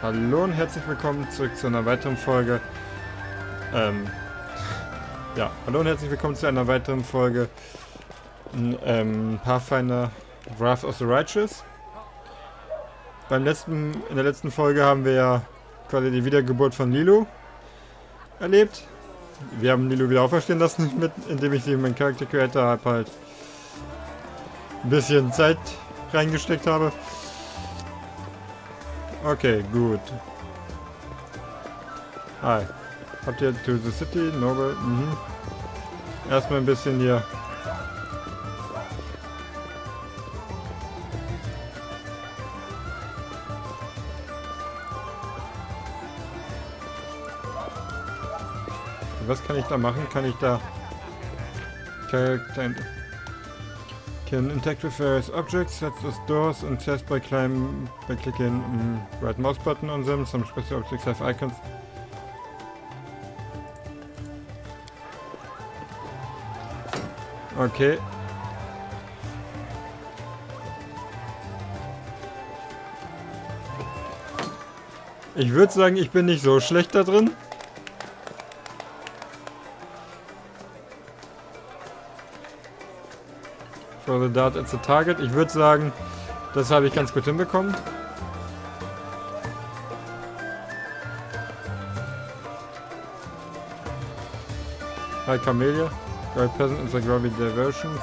Hallo und herzlich willkommen zurück zu einer weiteren Folge. Hallo und herzlich willkommen zu einer weiteren Folge Pathfinder Wrath of the Righteous. In der letzten Folge haben wir ja quasi die Wiedergeburt von Lilo erlebt. Wir haben Lilo wieder auferstehen lassen, indem ich sie in meinen Character Creator halt ein bisschen Zeit reingesteckt habe. Okay, gut. Hi. Habt ihr to the city? Noble? Erstmal ein bisschen hier. Was kann ich da machen? Kann ich da... Can interact with various objects, such as doors and chests by clicking right mouse button on them. Some special objects have icons. Okay. Ich würde sagen, ich bin nicht so schlecht da drin. For the dart at the target. Ich würde sagen, das habe ich ganz gut hinbekommen. Hi Camellia. Very present in the grubby diversions.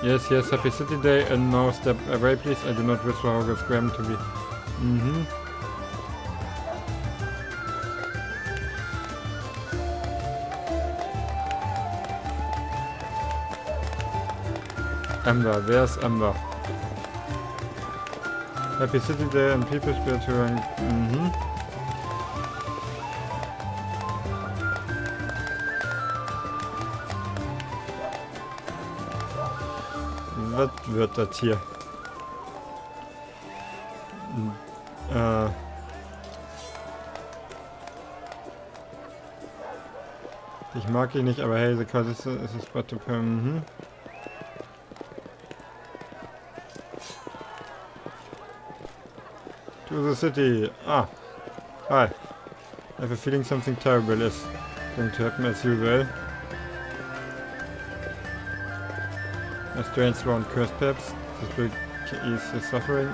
Yes, happy city day and now step away please. I do not wish for our scram to be. Amber, wer ist Amber? Happy City Day and People Spiritual. Was wird das hier? Ich mag ihn nicht, aber hey, the cause is a spot to To the city. Ah. Hi. I have a feeling something terrible is going to happen as usual. A strange round curse perhaps. This will ease his suffering.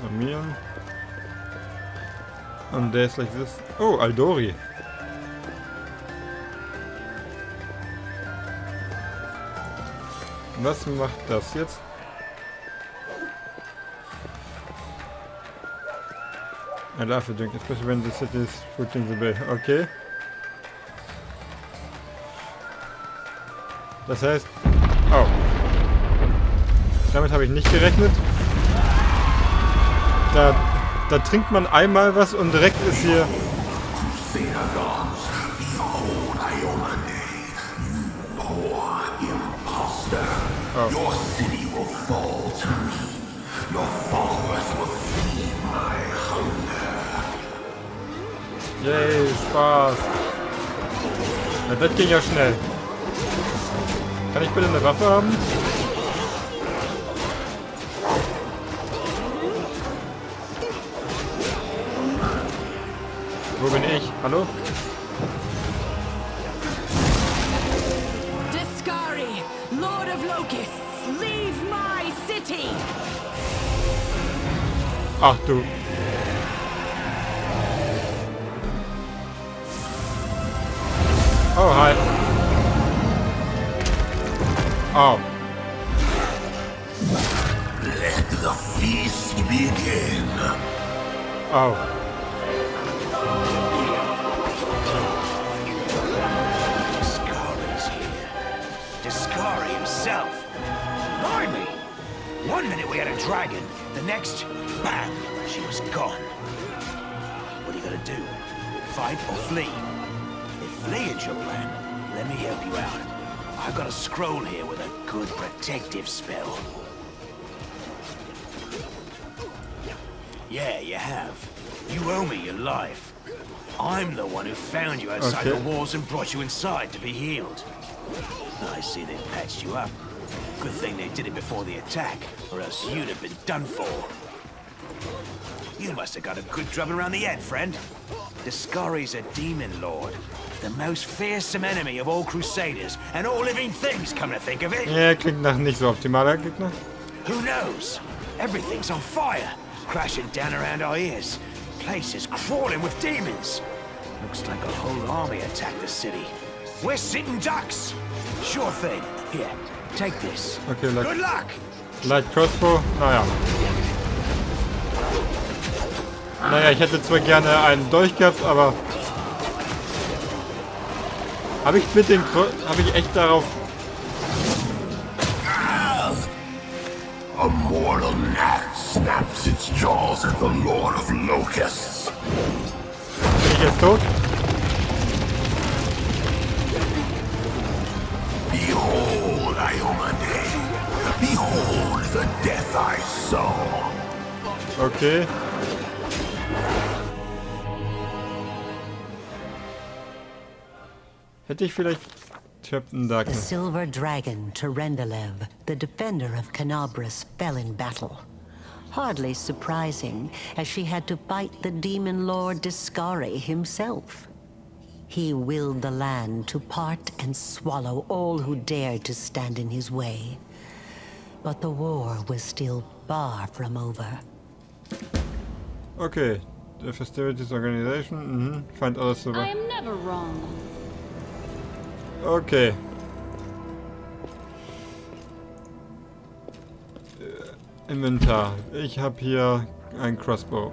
Amian. On days like this. Oh, Aldori. Was macht das jetzt? I love the drink, especially when the city is footing the bay. Okay. Das heißt... Oh. Damit habe ich nicht gerechnet. Da trinkt man einmal was und direkt ist hier... Oh. Your city will fall to me. Your followers will feed my hunger. Yay, Spaß. Ja, das ging ja schnell. Kann ich bitte eine Waffe haben? Wo bin ich? Hallo? Ach du. Oh, hi. Oh. Let the feast begin. Oh. Discari's here. Discari himself. Blimey! One minute we had a dragon, the next, bam, she was gone. What are you gonna do? Fight or flee? If fleeing's your plan, let me help you out. I've got a scroll here with a good protective spell. Yeah, you have. You owe me your life. I'm the one who found you outside Okay. the walls and brought you inside to be healed. I see they patched you up. Good thing they did it before the attack, or else you'd have been done for. You must have got a good drubbing around the head, friend. Discari's a demon lord, the most fearsome enemy of all crusaders and all living things, come to think of it. Ja, klingt nach nicht so optimaler Gegner. Who knows? Everything's on fire, crashing down around our ears. Place is crawling with demons. Looks like a whole army attacked the city. We're sitting ducks. Sure thing. Here, take this. Okay, Good luck. Light Crossbow, naja. Naja, ich hätte zwar gerne einen Dolch gehabt, aber... Habe ich mit den... Habe ich echt darauf... A mortal gnat snaps its jaws at the Lord of Locusts. Bin ich jetzt tot? Behold, Iomade. Behold the death I saw. Okay. Hätte ich vielleicht Captain The Darkness. silver dragon, Terendelev, the defender of Canabras, fell in battle. Hardly surprising, as she had to fight the demon lord Discari himself. He willed the land to part and swallow all who dared to stand in his way. But the war was still far from over. Okay. The Festivities Organization. Find alles super. I am never wrong. Okay. Inventar. Ich habe hier ein Crossbow.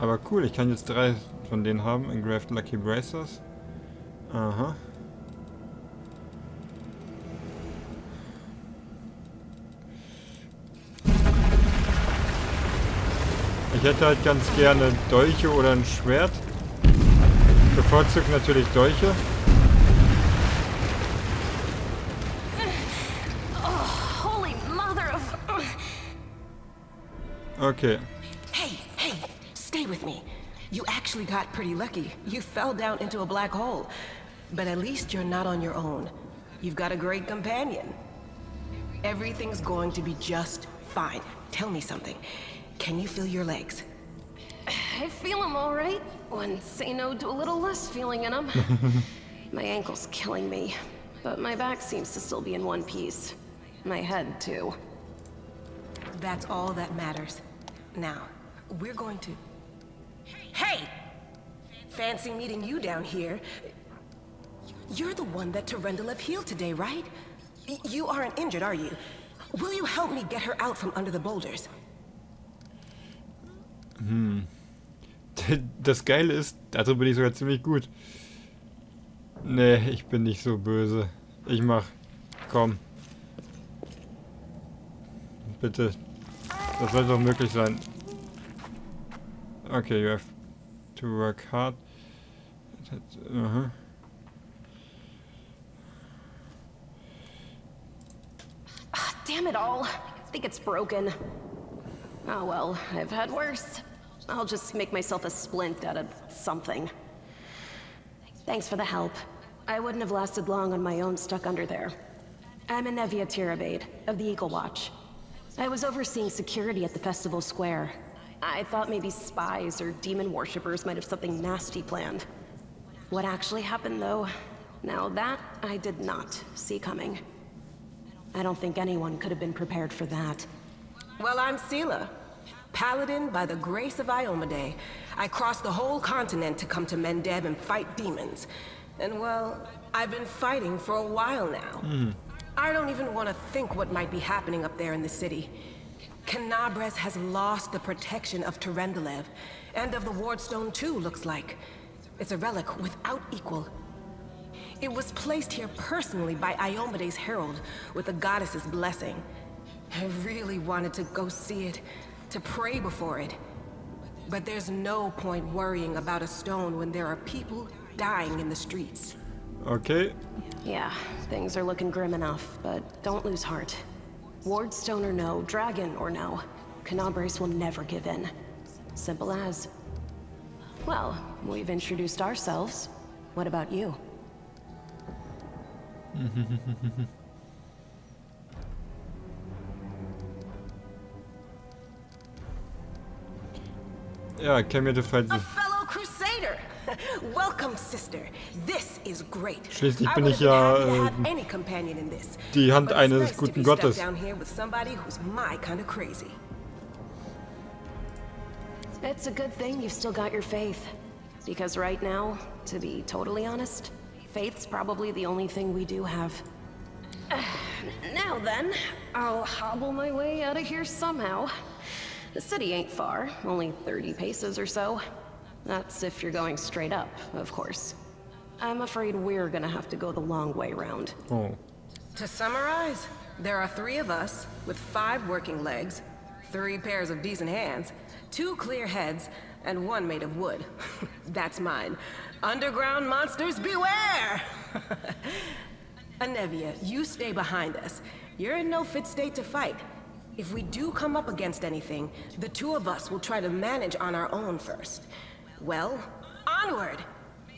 Aber cool, ich kann jetzt 3 von denen haben. Engraved Lucky Bracers. Aha. Ich hätte halt ganz gerne Dolche oder ein Schwert. Bevorzugt natürlich Dolche. Holy mother of... Okay. Hey, stay with me. You actually got pretty lucky. You fell down into a black hole. But at least you're not on your own. You've got a great companion. Everything's going to be just fine. Tell me something. Can you feel your legs? I feel them all right. When say no to a little less feeling in them. My ankle's killing me, but my back seems to still be in one piece. My head, too. That's all that matters. Now, we're going to... Hey! Fancy meeting you down here. You're the one that Terendelev healed today, right? You aren't injured, are you? Will you help me get her out from under the boulders? Das Geile ist, dazu bin ich sogar ziemlich gut. Nee, ich bin nicht so böse. Ich mach. Komm. Bitte. Das soll doch möglich sein. Okay, you have to work hard. Aha. Damn it all. I think it's broken. Oh well, I've had worse. I'll just make myself a splint out of something. Thanks for the help. I wouldn't have lasted long on my own stuck under there. I'm Anevia Tirabade, of the Eagle Watch. I was overseeing security at the festival square. I thought maybe spies or demon worshippers might have something nasty planned. What actually happened, though? Now that I did not see coming. I don't think anyone could have been prepared for that. Well, I'm Sela. Paladin by the grace of Iomade. I crossed the whole continent to come to Mendeb and fight demons. And well, I've been fighting for a while now. I don't even want to think what might be happening up there in the city. Canabras has lost the protection of Terendelev, and of the Wardstone too, looks like. It's a relic without equal. It was placed here personally by Iomade's herald, with the goddess's blessing. I really wanted to go see it, to pray before it. But there's no point worrying about a stone when there are people dying in the streets. Okay. Yeah, things are looking grim enough, but don't lose heart. Wardstone or no, dragon or no, Kanalbild will never give in. Simple as. Well, we've introduced ourselves. What about you? Ja, came here to fight A the... fellow crusader! Welcome, sister. This is great. Schließlich I bin would ich have ja been happy to have any companion in this. die Hand But it's eines nice to guten be stuck Gottes. down here with somebody who's my kind of crazy. It's a good thing you've still got your faith. Because right now, to be totally honest, faith's probably the only thing we do have. Now then, I'll hobble my way out of here somehow. The city ain't far, only 30 paces or so. That's if you're going straight up, of course. I'm afraid we're gonna have to go the long way round. Oh. To summarize, there are 3 of us with 5 working legs, 3 pairs of decent hands, 2 clear heads, and 1 made of wood. That's mine. Underground monsters beware! Anevia, you stay behind us. You're in no fit state to fight. If we do come up against anything, the 2 of us will try to manage on our own first. Well, onward!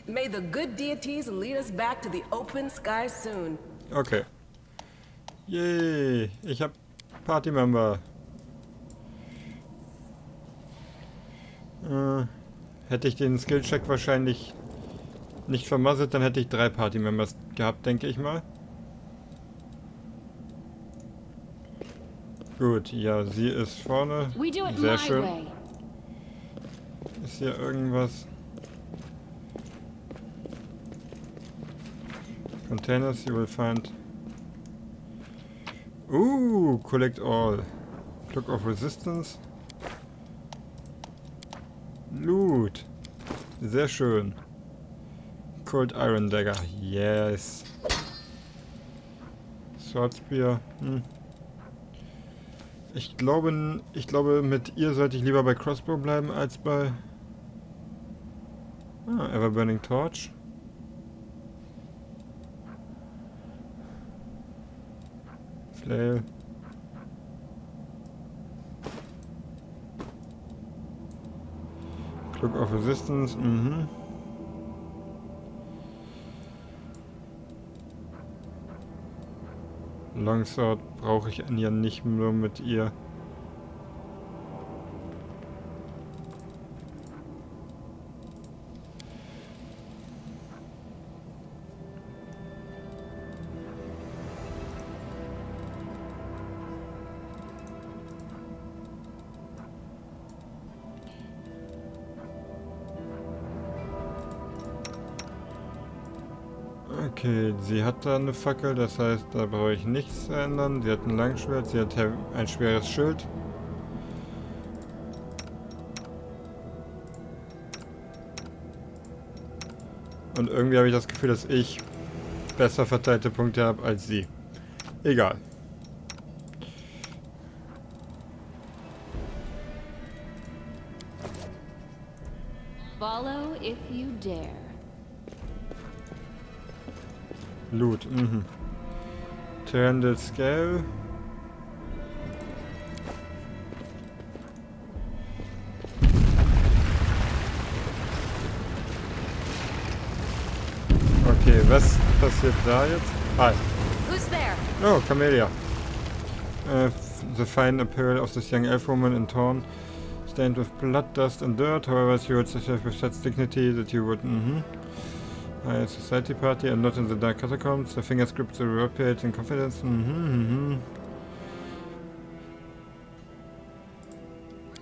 May the good deities lead us back to the open skies soon. Okay. Yay, ich hab Party-Member. Hätte ich den Skill-Check wahrscheinlich nicht vermasselt, dann hätte ich 3 Party-Members gehabt, denke ich mal. Gut, ja, sie ist vorne. Sehr schön. Ist hier irgendwas? Containers you will find. Collect all. Cloak of Resistance. Loot. Sehr schön. Cold Iron Dagger. Yes. Sword Spear. Ich glaube, mit ihr sollte ich lieber bei Crossbow bleiben als bei... Everburning Torch. Flail. Cloak of Resistance, Longsword brauche ich ja nicht nur mit ihr. Okay, sie hat da eine Fackel, das heißt, da brauche ich nichts zu ändern. Sie hat ein Langschwert, sie hat ein schweres Schild. Und irgendwie habe ich das Gefühl, dass ich besser verteilte Punkte habe als sie. Egal. Follow if you dare. Loot, Turn the scale. Okay, was passiert da jetzt? Hi. Who's there? Oh, Camellia. The fine apparel of this young elf woman in torn, stained with blood, dust and dirt. However, she holds herself with such dignity that you would, High society party and not in the dark catacombs. The fingers grip the rope in confidence.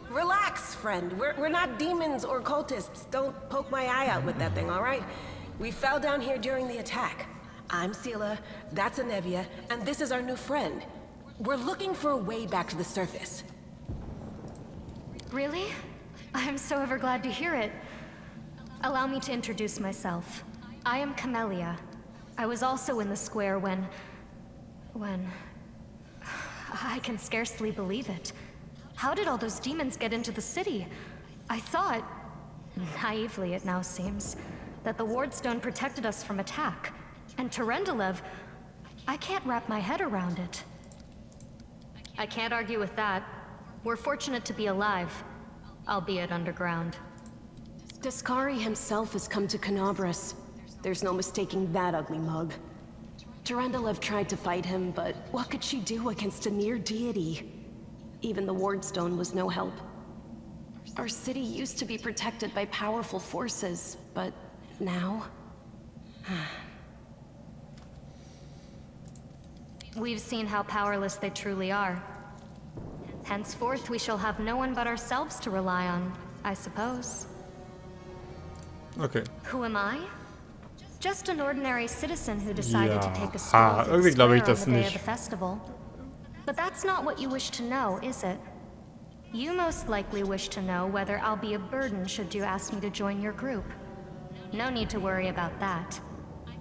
Relax, friend. We're not demons or cultists. Don't poke my eye out with that thing, all right? We fell down here during the attack. I'm Seela, that's Anevia, and this is our new friend. We're looking for a way back to the surface. Really? I'm so ever glad to hear it. Allow me to introduce myself. I am Camellia. I was also in the square when... I can scarcely believe it. How did all those demons get into the city? I thought, naively it now seems, that the Wardstone protected us from attack. And Terendelev, I can't wrap my head around it. I can't argue with that. We're fortunate to be alive, albeit underground. Discari himself has come to Kanabris. There's no mistaking that ugly mug. Terendelev tried to fight him, but what could she do against a near deity? Even the Wardstone was no help. Our city used to be protected by powerful forces, but now... We've seen how powerless they truly are. Henceforth, we shall have no one but ourselves to rely on, I suppose. Okay. Who am I? Just an ordinary citizen who decided to take a Ja, stroll to the irgendwie glaube ich square das on the day of nicht. the festival. But that's not what you wish to know, is it? You most likely wish to know whether I'll be a burden should you ask me to join your group. No need to worry about that.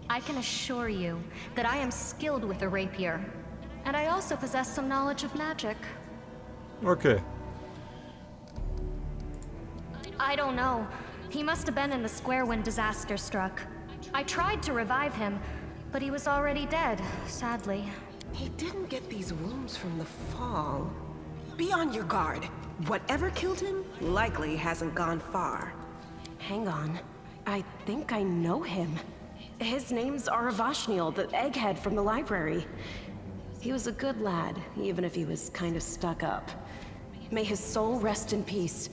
I can assure you that I am skilled with a rapier, and I also possess some knowledge of magic. Okay. I don't know. He must have been in the square when disaster struck. I tried to revive him, but he was already dead, sadly. He didn't get these wounds from the fall. Be on your guard. Whatever killed him likely hasn't gone far. Hang on. I think I know him. His name's Aravashniel, the egghead from the library. He was a good lad, even if he was kind of stuck up. May his soul rest in peace.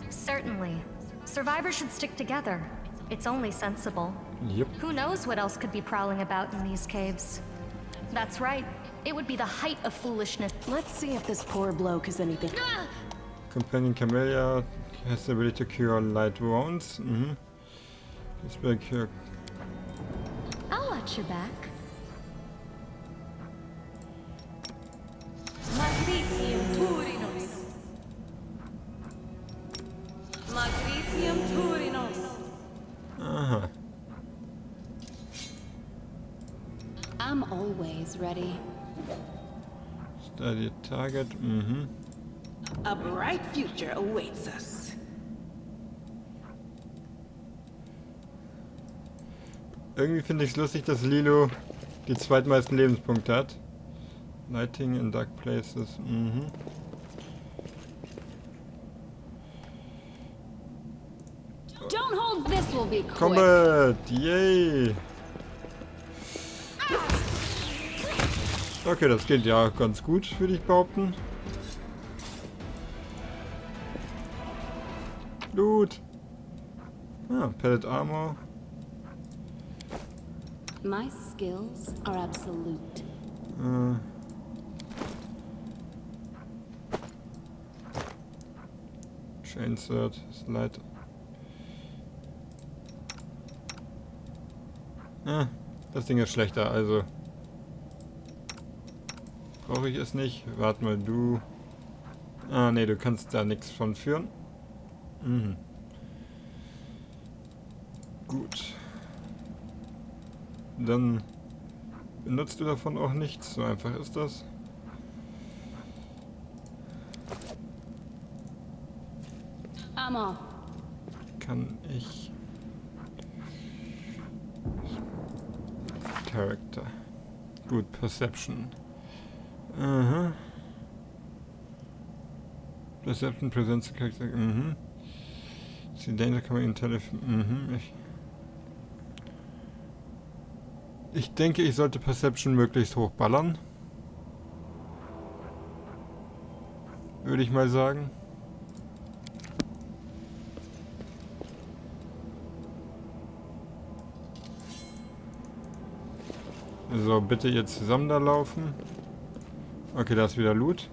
Certainly. Survivors should stick together. It's only sensible. Yep. Who knows what else could be prowling about in these caves? That's right. It would be the height of foolishness. Let's see if this poor bloke is anything. Companion Camellia has the ability to cure light wounds. This will cure. I'll watch your back. Magritium Turinos. Magritium Turinos. Aha. I'm always ready. Study target. A bright future awaits us. Irgendwie finde ich es lustig, dass Lilo die zweitmeisten Lebenspunkte hat. Lighting in dark places. Don't hold, this will be quick. Combat! Yay! Okay, das geht ja ganz gut, würde ich behaupten. Loot! Ah, Pellet Armor. My skills are absolute. Chainsword, Slide. Ah, das Ding ist schlechter, also. Brauche ich es nicht. Warte mal, du. Ah, nee, du kannst da nichts von führen. Gut. Dann benutzt du davon auch nichts. So einfach ist das. I'm off. Kann ich... Character. Gut, Perception. Aha. Perception presents the character. See danger coming in telephone. Ich denke, ich sollte Perception möglichst hochballern. Würde ich mal sagen. So, bitte jetzt zusammen da laufen. Okay, da ist wieder Loot.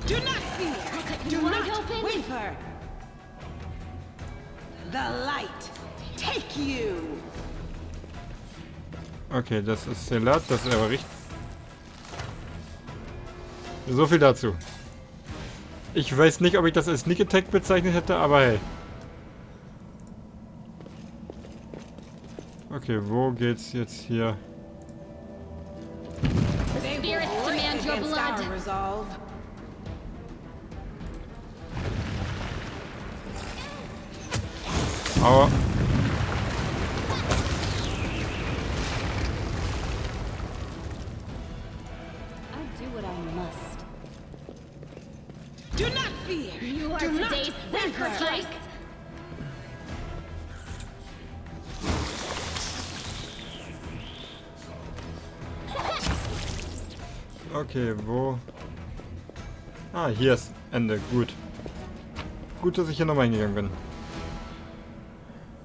Do not fear. Do not waver. The light take you. Okay, das ist Selat, das ist aber richtig. So viel dazu. Ich weiß nicht, ob ich das als Sneak Attack bezeichnet hätte, aber hey. Okay, wo geht's jetzt hier? Spirits demand your blood. Resolve. Aua. I do what I must. Do not fear. You are Do not today's waver. sacrifice. Okay, wo? Ah, hier ist Ende. Gut. Gut, dass ich hier nochmal hingegangen bin.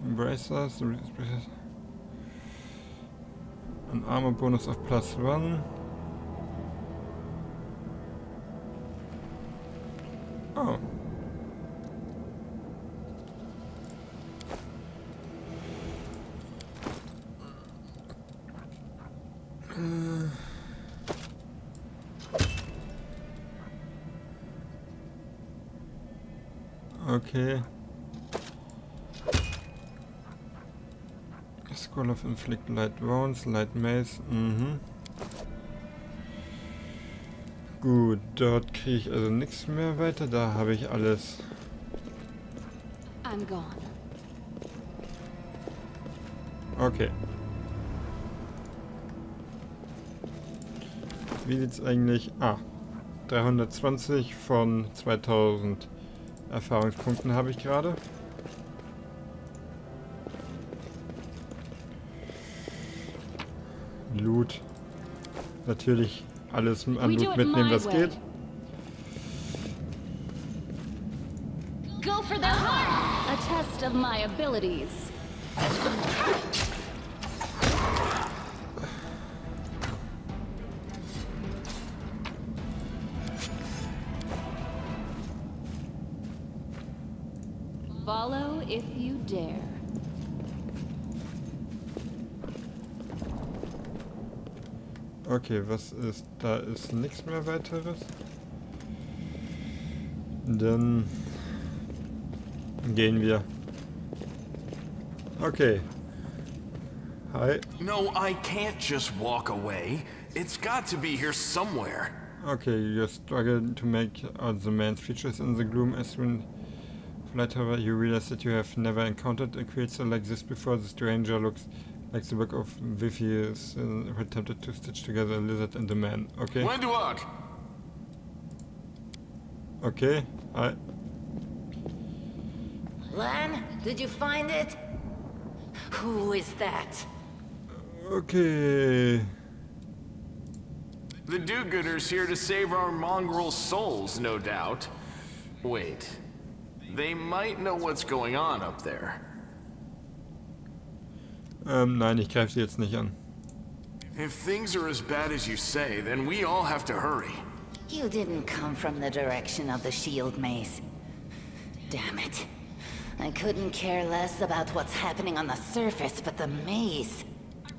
Embracers. An Armor Bonus of +1. Oh. Okay. Scroll of Inflict Light Wounds, Light Mace, Gut, dort kriege ich also nichts mehr weiter, da habe ich alles. I'm gone. Okay. Wie sieht's eigentlich? 320 von 2000 Erfahrungspunkten habe ich gerade. Loot. Natürlich alles an Loot mitnehmen, was geht. Go for the heart! A test of my abilities. Follow if you dare. Okay, was ist? Da ist nichts mehr weiteres. Dann gehen wir. Okay. Hi. No, I can't just walk away. It's got to be here somewhere. Okay, you struggle to make out the man's features in the gloom. As soon as you realize that you have never encountered a creature like this before. The stranger looks like the work of Vivius who attempted to stitch together a lizard and a man. Okay. Wenduak! Okay. Hi. Lan, did you find it? Who is that? Okay. The do-gooders here to save our mongrel souls, no doubt. Wait. They might know what's going on up there. Nein, ich greife sie jetzt nicht an. If things are as bad as you say, then we all have to hurry. You didn't come from the direction of the shield maze. Damn it. I couldn't care less about what's happening on the surface, but the maze.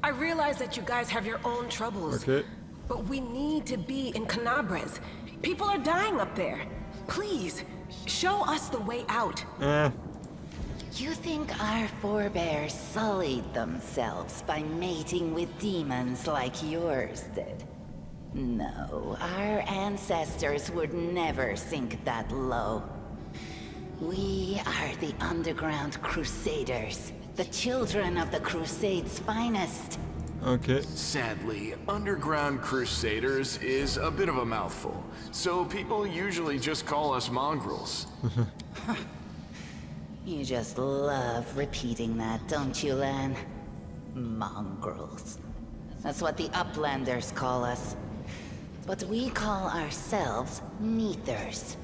I realize that you guys have your own troubles. Okay. But we need to be in Canabres. People are dying up there. Please, show us the way out. You think our forebears sullied themselves by mating with demons like yours did? No, our ancestors would never sink that low. We are the underground crusaders, the children of the Crusade's finest. Okay. Sadly, underground crusaders is a bit of a mouthful, so people usually just call us mongrels. You just love repeating that, don't you, Lan? Mongrels. That's what the Uplanders call us. But we call ourselves Neathers.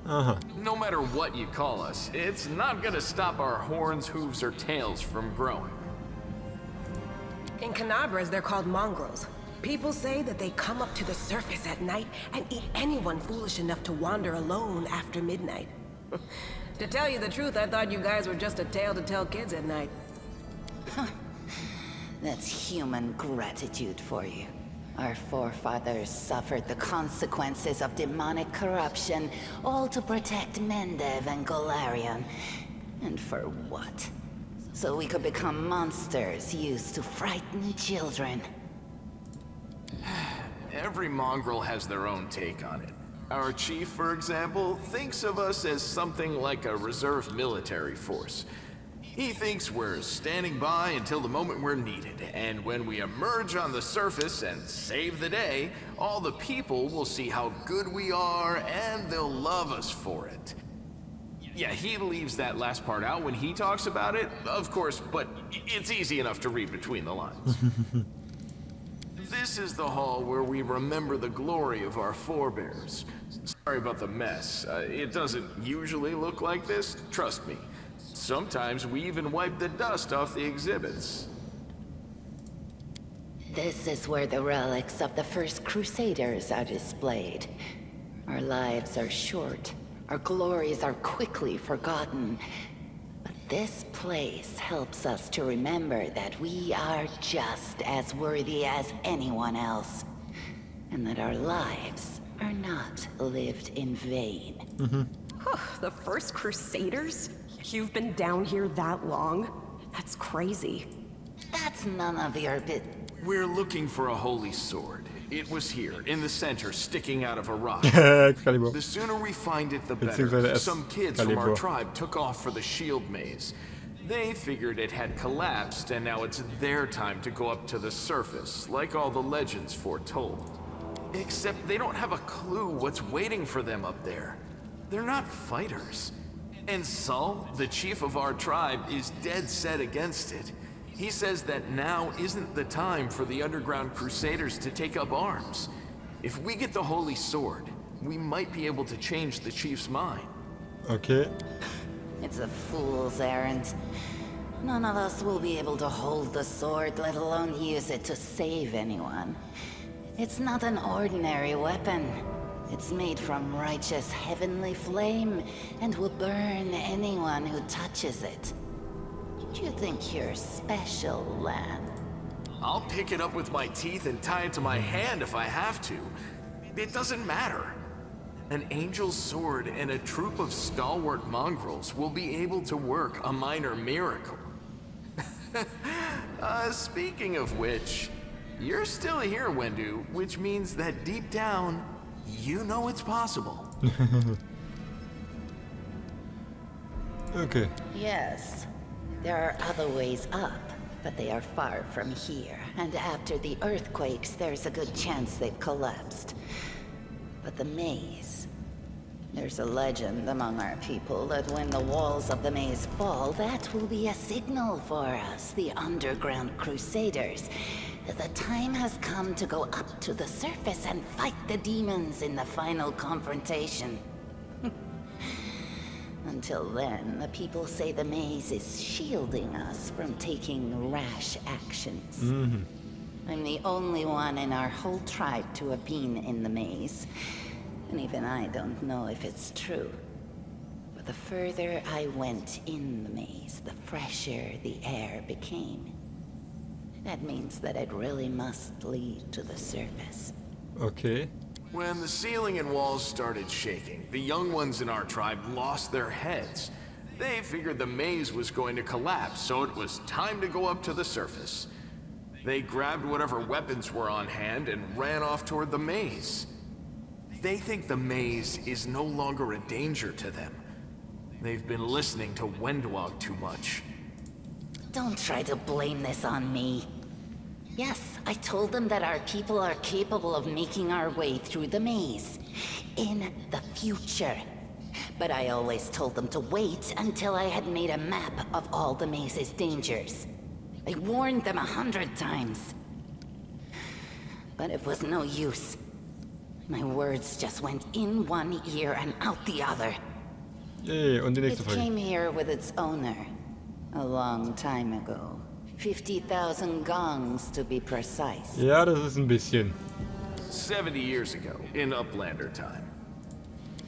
No matter what you call us, it's not gonna stop our horns, hooves, or tails from growing. In Canabres, they're called mongrels. People say that they come up to the surface at night and eat anyone foolish enough to wander alone after midnight. To tell you the truth, I thought you guys were just a tale to tell kids at night. That's human gratitude for you. Our forefathers suffered the consequences of demonic corruption, all to protect Mendev and Golarion. And for what? So we could become monsters used to frighten children. Every mongrel has their own take on it. Our chief, for example, thinks of us as something like a reserve military force. He thinks we're standing by until the moment we're needed, and when we emerge on the surface and save the day, all the people will see how good we are and they'll love us for it. Yeah, he leaves that last part out when he talks about it, of course, but it's easy enough to read between the lines. This is the hall where we remember the glory of our forebears. Sorry about the mess. It doesn't usually look like this, trust me. Sometimes we even wipe the dust off the exhibits. This is where the relics of the first Crusaders are displayed. Our lives are short. Our glories are quickly forgotten. But this place helps us to remember that we are just as worthy as anyone else. And that our lives are not lived in vain. The first Crusaders? You've been down here that long? That's crazy. That's none of your bit. We're looking for a holy sword. It was here, in the center, sticking out of a rock. Excalibur. The sooner we find it, the Beziehungsweise better. es Some kids from our Excalibur. tribe took off for the shield maze. They figured it had collapsed, and now it's their time to go up to the surface, like all the legends foretold. Except they don't have a clue what's waiting for them up there. They're not fighters. And Saul, the chief of our tribe, is dead set against it. He says that now isn't the time for the underground crusaders to take up arms. If we get the holy sword, we might be able to change the chief's mind. Okay. It's a fool's errand. None of us will be able to hold the sword, let alone use it to save anyone. It's not an ordinary weapon. It's made from righteous heavenly flame and will burn anyone who touches it. You think you're special, lad? I'll pick it up with my teeth and tie it to my hand if I have to. It doesn't matter. An angel's sword and a troop of stalwart mongrels will be able to work a minor miracle. Speaking of which, you're still here, Wendu, which means that deep down, you know it's possible. Okay. Yes. There are other ways up, but they are far from here. And after the earthquakes, there's a good chance they've collapsed. But the maze... There's a legend among our people that when the walls of the maze fall, that will be a signal for us, the underground crusaders, that the time has come to go up to the surface and fight the demons in the final confrontation. Until then, the people say the maze is shielding us from taking rash actions. I'm the only one in our whole tribe to have been in the maze. And even I don't know if it's true. But the further I went in the maze, the fresher the air became. That means that it really must lead to the surface. Okay. When the ceiling and walls started shaking, the young ones in our tribe lost their heads. They figured the maze was going to collapse, so it was time to go up to the surface. They grabbed whatever weapons were on hand and ran off toward the maze. They think the maze is no longer a danger to them. They've been listening to Wendwog too much. Don't try to blame this on me. Yes, I told them that our people are capable of making our way through the maze. In the future. But I always told them to wait until I had made a map of all the maze's dangers. I warned them 100 times. But it was no use. My words just went in one ear and out the other. Yay, und die nächste It Folge. came here with its owner. A long time ago. 50,000 gongs to be precise. Ja, das ist ein bisschen. 70 years ago, in Uplander time.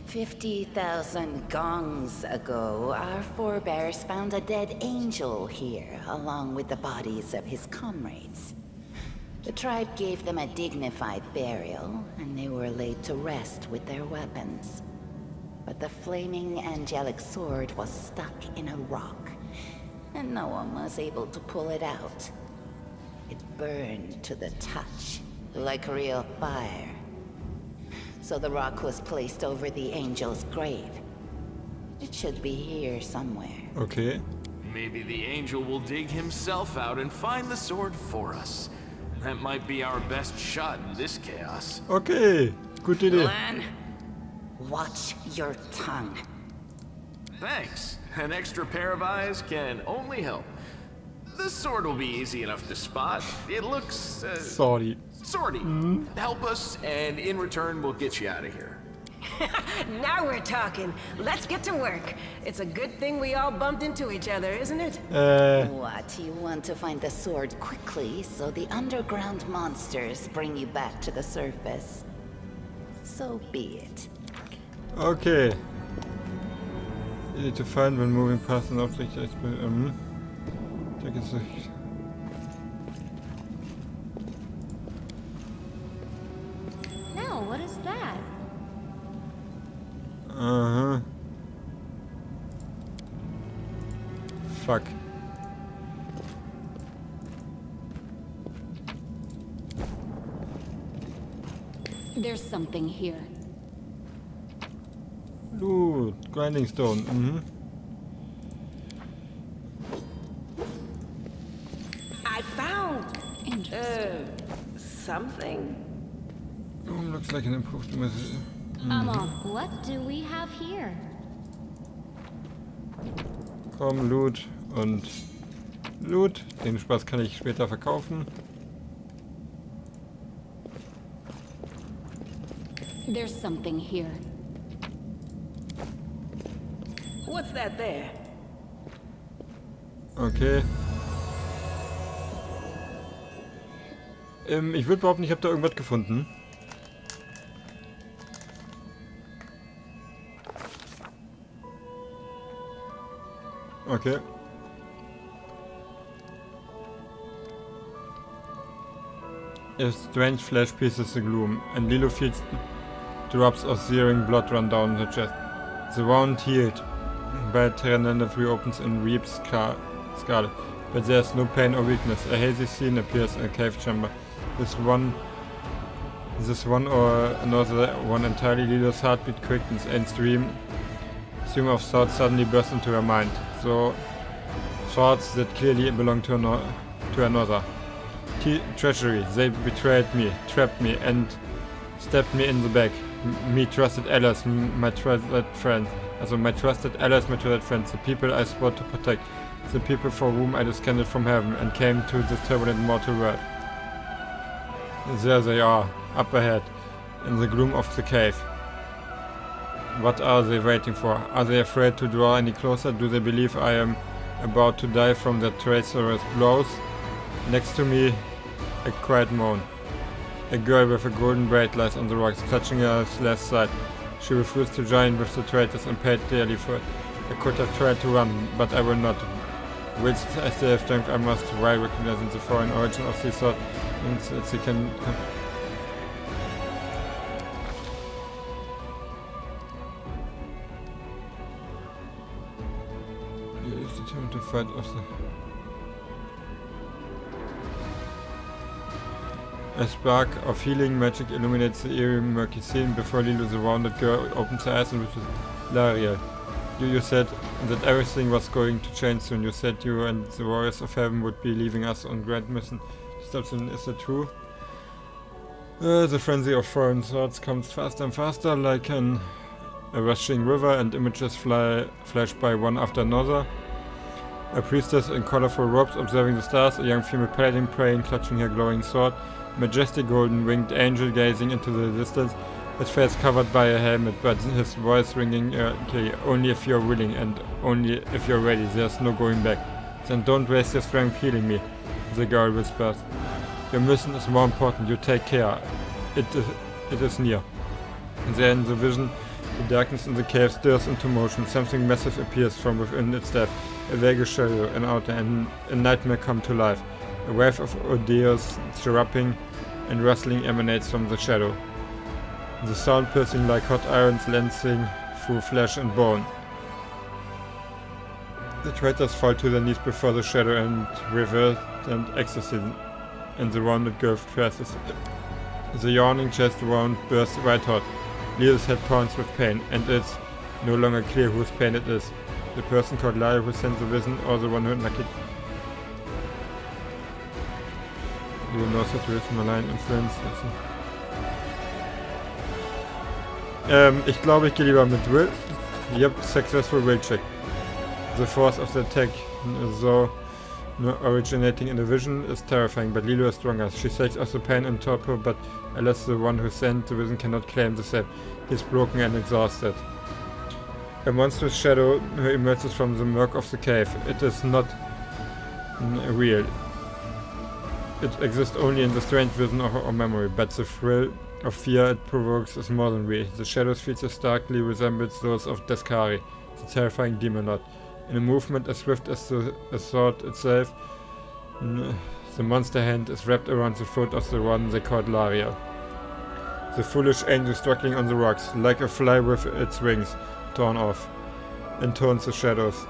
50,000 gongs ago, our forebears found a dead angel here, along with the bodies of his comrades. The tribe gave them a dignified burial, and they were laid to rest with their weapons. But the flaming angelic sword was stuck in a rock, and no one was able to pull it out. It burned to the touch, like real fire. So the rock was placed over the angel's grave. It should be here somewhere. Okay. Maybe the angel will dig himself out and find the sword for us. That might be our best shot in this chaos. Okay, gute Idee. Lan, watch your tongue. Thanks. An extra pair of eyes can only help. The sword will be easy enough to spot. It looks... Sorry. sorty. Help us, and in return, we'll get you out of here. Now we're talking. Let's get to work. It's a good thing we all bumped into each other, isn't it? What, you want to find the sword quickly so the underground monsters bring you back to the surface? So be it. Okay. Easy to find when moving past an object. Check it. No, what is that? Uh-huh. Fuck. There's something here. Loot. Grinding stone. I found Interesting. something. Looks like an improved method. What do we have here? Komm, Loot und Loot. Den Spaß kann ich später verkaufen. There's something here. What's that there? Okay. Ich würde behaupten, ich habe da irgendwas gefunden. Okay. A strange flesh pierces the gloom, and Lilo feels drops of searing blood run down her chest. The wound healed by Terrananda reopens and weeps scarlet, but there is no pain or weakness. A hazy scene appears in a cave chamber. This one or another one entirely. Lilo's heartbeat quickens and stream of thoughts suddenly bursts into her mind. So thoughts that clearly belong to another. Treachery. They betrayed me, trapped me, and stabbed me in the back. Me trusted allies, my trusted friends. Also my trusted allies, my trusted friends. The people I swore to protect. The people for whom I descended from heaven and came to this turbulent mortal world. There they are, up ahead, in the gloom of the cave. What are they waiting for? Are they afraid to draw any closer? Do they believe I am about to die from their traitorous blows? Next to me, a quiet moan. A girl with a golden braid lies on the rocks, clutching her left side. She refused to join with the traitors and paid dearly for it. I could have tried to run, but I will not. Whilst I still have strength, I must, while recognizing the foreign origin of this sword, means that they can... He is determined to fight off the... A spark of healing magic illuminates the eerie murky scene before Lilo, the wounded girl, opens her eyes and wishes Laria. You said that everything was going to change soon. You said you and the warriors of heaven would be leaving us on grand mission. Is that true? The frenzy of foreign thoughts comes faster and faster, like a rushing river, and images flash by one after another. A priestess in colorful robes observing the stars, a young female paladin praying, clutching her glowing sword, a majestic golden winged angel gazing into the distance, his face covered by a helmet, but his voice ringing only if you're willing and only if you're ready. There's no going back. Then don't waste your strength healing me, the girl whispers. Your mission is more important. You take care. It is near. And there in the vision, the darkness in the cave stirs into motion. Something massive appears from within its depth. A vague shadow, an outer, and a nightmare come to life. A wave of odious chirruping and rustling emanates from the shadow. The sound piercing like hot irons lancing through flesh and bone. The traitors fall to their knees before the shadow and revolt and ecstasy, and the wounded girl stresses. The yawning chest wound bursts white hot. Lilo's head pounds with pain, and it's no longer clear whose pain it is. The person called Laria who sent the vision, or the one who unlucky. You know that there is malign influence. Ich glaube, ich gehe lieber mit Will. Yep, successful will check. The force of the attack, though originating in the vision, is terrifying, but Lilo is stronger. She shakes off the pain and torpor, but alas, the one who sent the vision cannot claim the same. He is broken and exhausted. A monstrous shadow emerges from the murk of the cave. It is not real. It exists only in the strange vision or memory, but the thrill of fear it provokes is more than real. The shadow's features starkly resembles those of Descari, the terrifying demon lord. In a movement as swift as the sword itself, the monster hand is wrapped around the throat of the one they called Laria. The foolish angel struggling on the rocks, like a fly with its wings torn off, intones the shadows.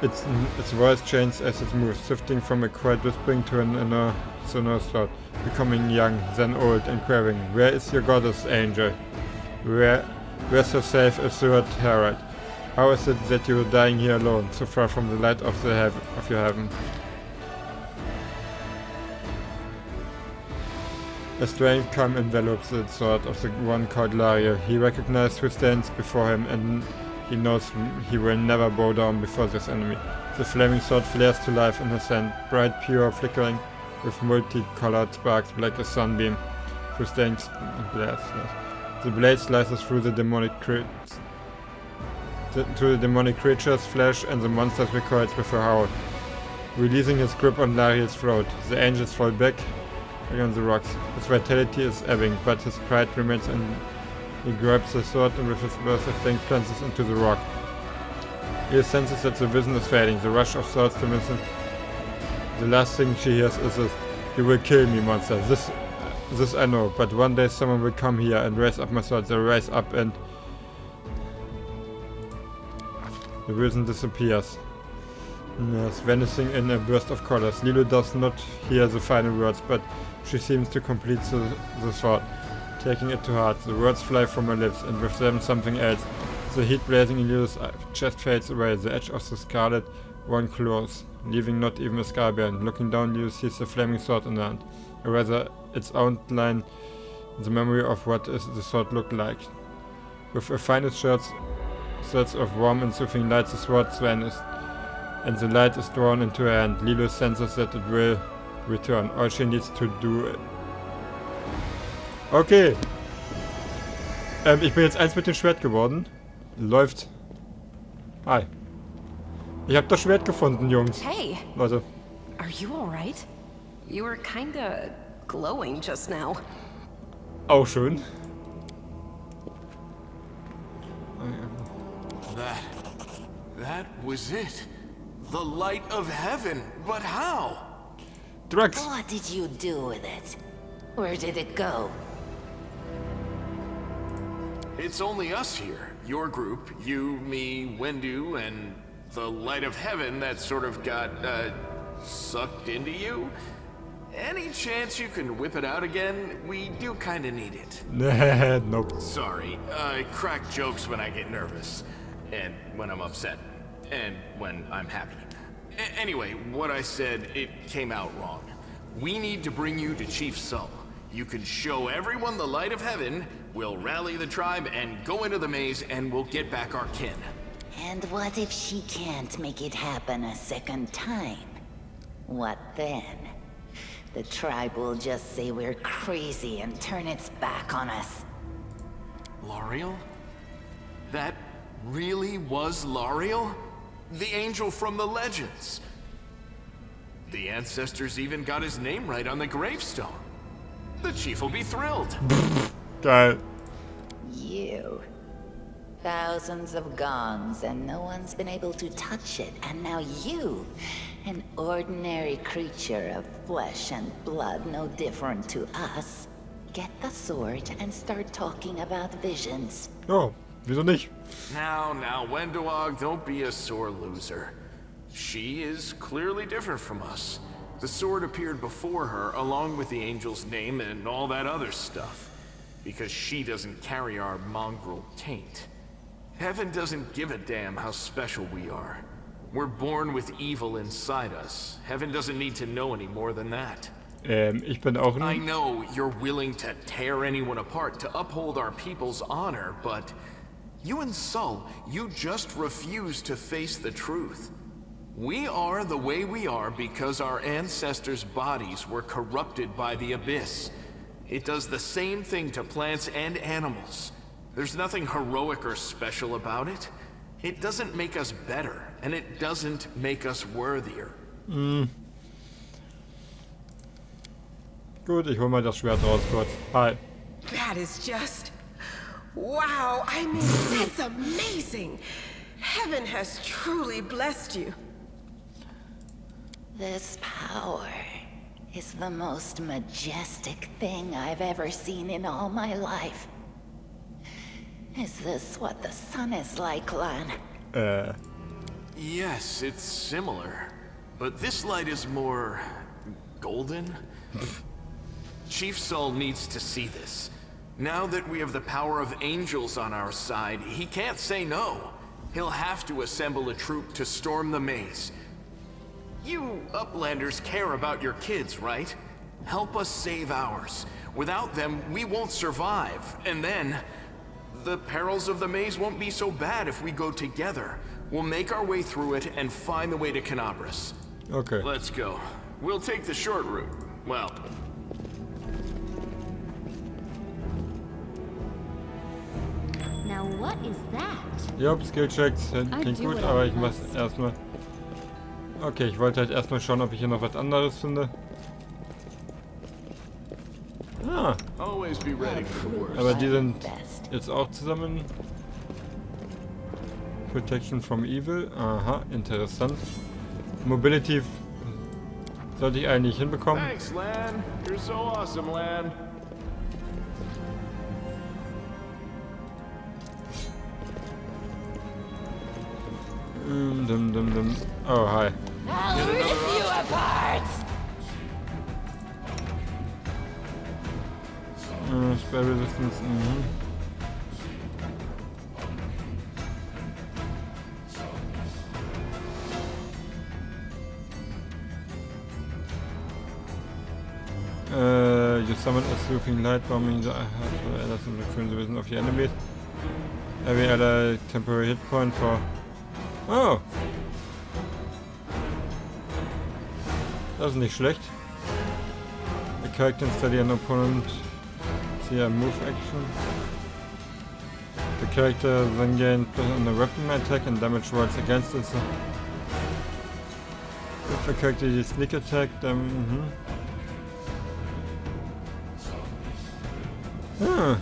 Its voice changes as it moves, shifting from a quiet whispering to an inner sonorous thought, becoming young, then old, and quavering. Where is your goddess, angel? Where's herself a third herald? How is it that you are dying here alone, so far from the light of your heaven? A strange calm envelops the sword of the one called Laria. He recognizes who stands before him, and he knows he will never bow down before this enemy. The flaming sword flares to life in his hand, bright, pure, flickering, with multicolored sparks like a sunbeam through stained glass. The blade slices through the demonic creature's flesh, and the monster recoils with a howl, releasing his grip on Laria's throat. The angels fall back against the rocks. His vitality is ebbing, but his pride remains, and he grabs the sword and with his burst of strength plunges into the rock. He senses that the vision is fading. The rush of swords to miss him. The last thing she hears is this: "You will kill me, monster. This I know, but one day someone will come here and raise up my sword." They rise up and the vision disappears. Yes, vanishing in a burst of colors. Lilo does not hear the final words, but she seems to complete the thought, taking it to heart. The words fly from her lips, and with them something else. The heat blazing in Lilo's chest fades away. The edge of the scarlet one closes, leaving not even a scar behind. Looking down, Lilo sees the flaming sword in her hand, or rather its outline, the memory of what the sword looked like. With a finest surge of warm and soothing light, the sword vanishes, and the light is drawn into her hand. Lilo senses that it will return. All she needs to do... Okay. Ich bin jetzt 1 mit dem Schwert geworden. Läuft. Hi. Ich hab das Schwert gefunden, Jungs. Hey. Leute. Are you alright? You were kinda glowing just now. Auch schön. That was it. The light of heaven. But how? Drugs. What did you do with it? Where did it go? It's only us here. Your group, you, me, Wendu, and the light of heaven that sort of got, sucked into you. Any chance you can whip it out again? We do kinda need it. Nope. Sorry, I crack jokes when I get nervous. And when I'm upset. And when I'm happy. Anyway, what I said, it came out wrong. We need to bring you to Chief Sull. You can show everyone the light of heaven, we'll rally the tribe and go into the maze, and we'll get back our kin. And what if she can't make it happen a second time? What then? The tribe will just say we're crazy and turn its back on us. L'Ariel? That really was L'Ariel? The angel from the legends. The ancestors even got his name right on the gravestone. The chief will be thrilled. Geil. You. Thousands of gongs and no one's been able to touch it. And now you, an ordinary creature of flesh and blood, no different to us, get the sword and start talking about visions. Oh, wieso nicht? Now, Wenduog, don't be a sore loser. She is clearly different from us. The sword appeared before her, along with the angel's name and all that other stuff. Because she doesn't carry our mongrel taint. Heaven doesn't give a damn how special we are. We're born with evil inside us. Heaven doesn't need to know any more than that. Ich bin auch I ein... know you're willing to tear anyone apart to uphold our people's honor, but you and Sol, you just refuse to face the truth. We are the way we are because our ancestors' bodies were corrupted by the Abyss. It does the same thing to plants and animals. There's nothing heroic or special about it. It doesn't make us better, and it doesn't make us worthier. Gut, ich hol mal das Schwert raus kurz. Hi. That is just... Wow, I mean, that's amazing. Heaven has truly blessed you. This power is the most majestic thing I've ever seen in all my life. Is this what the sun is like, Lan? Yes, it's similar. But this light is more... golden? Chief Sol needs to see this. Now that we have the power of angels on our side, he can't say no. He'll have to assemble a troop to storm the maze. You Uplanders care about your kids, right? Help us save ours. Without them, we won't survive. And then, the perils of the maze won't be so bad if we go together. We'll make our way through it and find the way to Kanalbild. Okay. Let's go. We'll take the short route. Well... Now what is that? Ja, Skillchecks klingt gut, aber ich mach's erstmal. Okay, ich wollte halt erstmal schauen, ob ich hier noch was anderes finde. Ah, Always be ready for the worst. aber die sind jetzt auch zusammen. Protection from Evil. Aha, interessant. Mobility sollte ich eigentlich hinbekommen. Thanks, Lan. You're so awesome, Lan. Oh, hi. I'll rip you apart! Spell Resistance, You summon a soothing light bombing the allies and return the vision of the enemies. Every ally temporary hit point for... Oh! Das ist nicht schlecht. The character study an opponent see a move action. The character then gains plus on a weapon attack and damage rolls against it. So if the character uses sneak attack, then... Ah.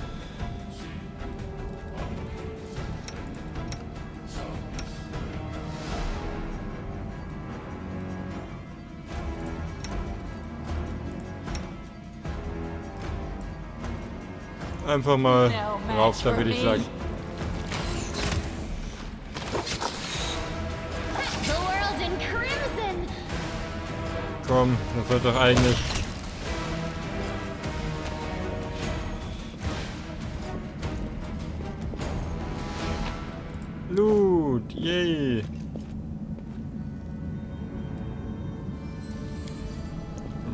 Einfach mal rauf, da würde ich sagen. Komm, das wird doch eigentlich... Loot, yay!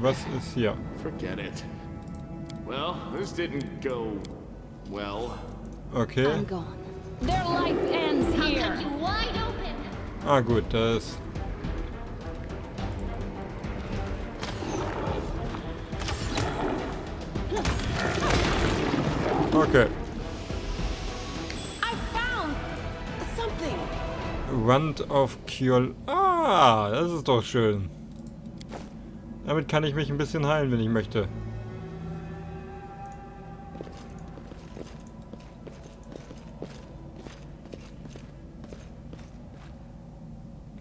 Was ist hier? Forget it. Well, this didn't go well. Okay. I'm gone. Their life ends here. I'll cut you wide open. Ah gut, das... Okay. I found something. Wand of Cure... Ah, das ist doch schön. Damit kann ich mich ein bisschen heilen, wenn ich möchte.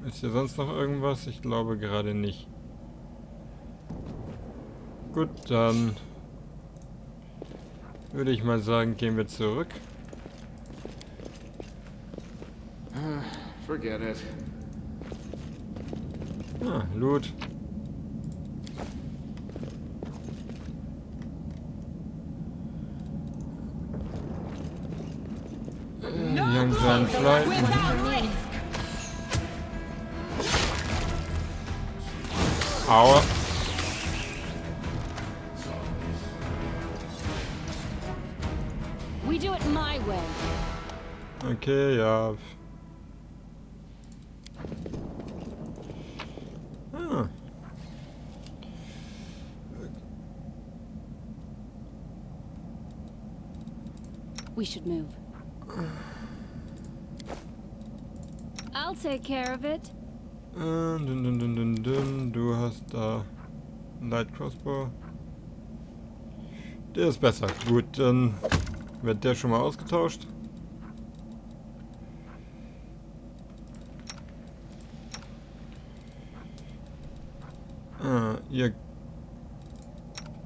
Ist hier sonst noch irgendwas? Ich glaube gerade nicht. Gut, dann würde ich mal sagen, gehen wir zurück. Forget it. Ah, Loot. Young and fly. Aua. We do it my way. Okay, ja. Ah. We should move. I'll take care of it. Du hast da Light Crossbow. Der ist besser. Gut, dann wird der schon mal ausgetauscht. Ihr...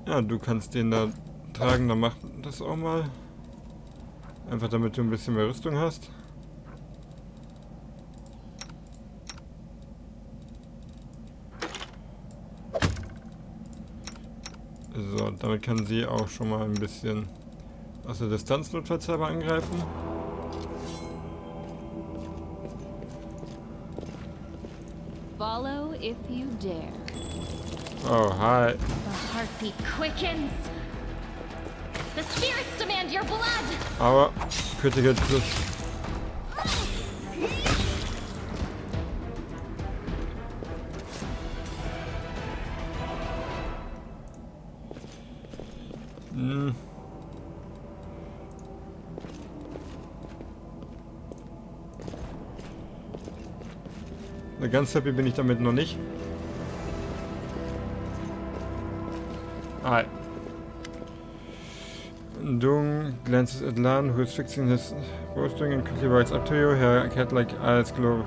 Ja, du kannst den da tragen, dann mach das auch mal. Einfach damit du ein bisschen mehr Rüstung hast. So, damit kann sie auch schon mal ein bisschen aus der Distanz notfallshalber angreifen. Follow if you dare. Oh, hi. The heartbeat quickens. The spirits demand your blood. Aber Critical Crit. Ganz happy bin ich damit noch nicht. Hi. Dung glances at Lan, who is fixing his bowstring and quickly rides up to you. Her cat-like eyes glow.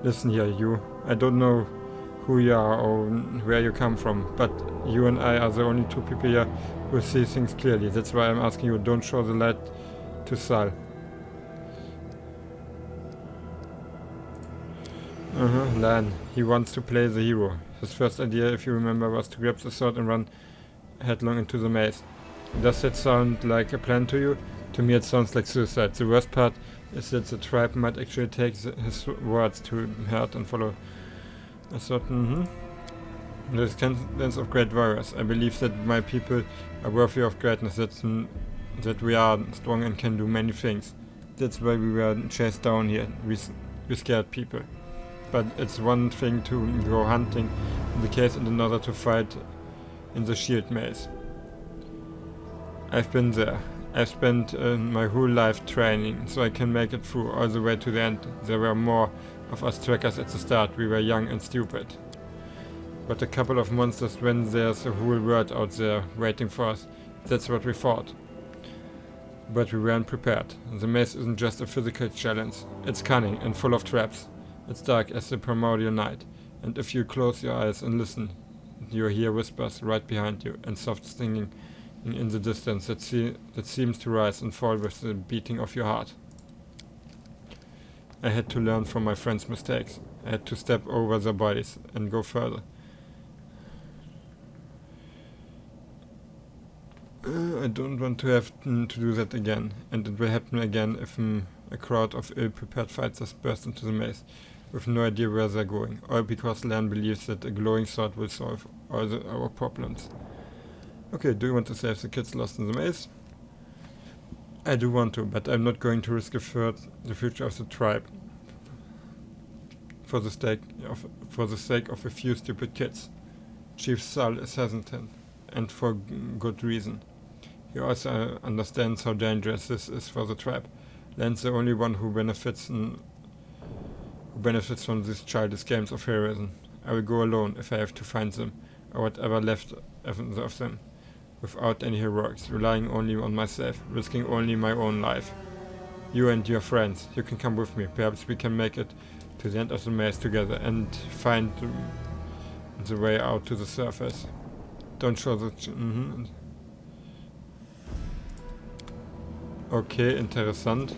Listen here, you. I don't know who you are or where you come from, but you and I are the only two people here who see things clearly. That's why I'm asking you, don't show the light to Sal. Lan. He wants to play the hero. His first idea, if you remember, was to grab the sword and run headlong into the maze. Does that sound like a plan to you? To me it sounds like suicide. The worst part is that the tribe might actually take his words to heart and follow a certain There's tens of great warriors. I believe that my people are worthy of greatness, that we are strong and can do many things. That's why we were chased down here. We scared people. But it's one thing to go hunting in the case and another to fight in the shield maze. I've been there. I've spent my whole life training, so I can make it through all the way to the end. There were more of us trackers at the start. We were young and stupid. But a couple of monsters when there's a whole world out there waiting for us. That's what we thought. But we weren't prepared. The maze isn't just a physical challenge. It's cunning and full of traps. It's dark as the primordial night, and if you close your eyes and listen, you hear whispers right behind you and soft singing in the distance that seems to rise and fall with the beating of your heart. I had to learn from my friends' mistakes. I had to step over their bodies and go further. I don't want to have to do that again, and it will happen again if a crowd of ill-prepared fighters burst into the maze, with no idea where they're going, all because Lan believes that a glowing sword will solve all our problems. Okay, do you want to save the kids lost in the maze? I do want to, but I'm not going to risk the future of the tribe for the sake of a few stupid kids. Chief Sal is hesitant, and for good reason. He also understands how dangerous this is for the tribe. Lan's the only one who benefits from these childish games of heroism. I will go alone if I have to find them, or whatever left of them, without any heroics, relying only on myself, risking only my own life. You and your friends, you can come with me. Perhaps we can make it to the end of the maze together and find the way out to the surface. Don't show the... Okay, interessant.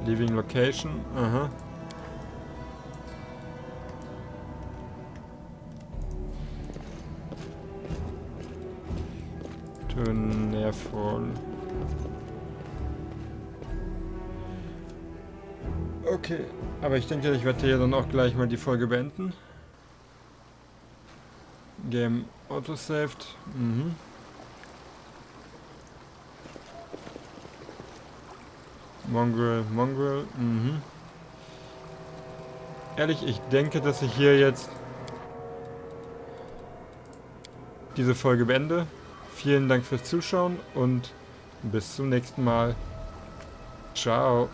Leaving location, To nervvoll. Okay, aber ich denke, ich werde hier dann auch gleich mal die Folge beenden. Game autosaved. Mongrel. Ehrlich, ich denke, dass ich hier jetzt diese Folge beende. Vielen Dank fürs Zuschauen und bis zum nächsten Mal. Ciao.